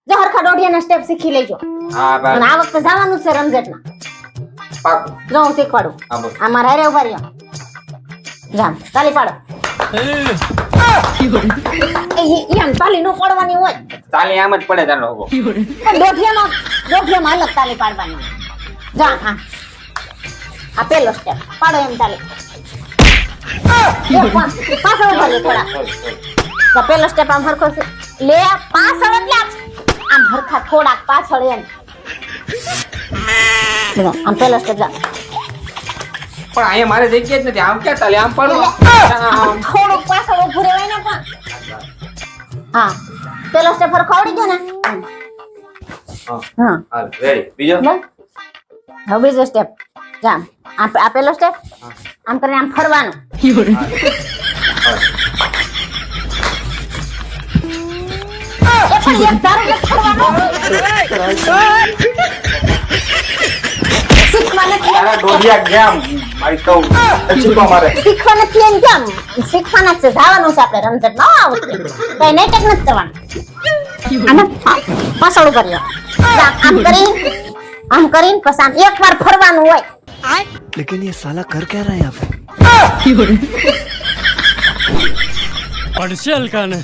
જો હરખા દોઢિયાના સ્ટેપ શીખી લેજો. હા બસ અને આ વખતે જવાનું છે રમઝટમાં. પાકું. જો હું શીખવાડું. હા બોલ. આ મારા હારે ઉભા રહ્યો. જામ તાલી પાડો. એમ તાલી નો પાડવાની હોય. તાલી આમ જ પડે તારો હોગો. પણ દોઢિયામાં અલગ તાલી પાડવાની હોય. જા હા. આ પેલો સ્ટેપ પાડો એમ તાલી. પાછળ ઉભા રહ્યો થોડા. તો પેલો સ્ટેપ આમ હરખો છે. લે પાછળ એટલે આમ હરખા થોડાક પાછળ એમ. જો, આમ પેલો સ્ટેપ જા. પણ અહીંયા મારે જગ્યા જ નથી આમ ક્યાં તાલી આમ પાડું આમ. થોડુંક પાછળ ઉભું રહેવાય ને પણ. હા પેલો સ્ટેપ હરખો આવડી ગયો ને. હા હા હાલ રેડી બીજો બસ. હવે બીજો સ્ટેપ જામ. આ પેલો સ્ટેપ આમ કરીને આમ ફરવાનું. એ પણ એક ધારો કે ફરવાનું. શીખવા નથી. તારા દોઢિયા ગયા મારી કહું શીખવા મારે શીખવા નથી એમ કેમ? શીખવાના જ છે. જવાનું છે આપણે રમઝટમાં. હો, આવડે. કઈ નાટક નથી કરવાનું. આને પાછળ ઉભા રહ્યો. આમ કરીને પછી આમ એકવાર ફરવાનું હોય. लेकिन ये साला कर क्या रहा है यहाँ पे പഠിച്ചു കേൾക്കാന്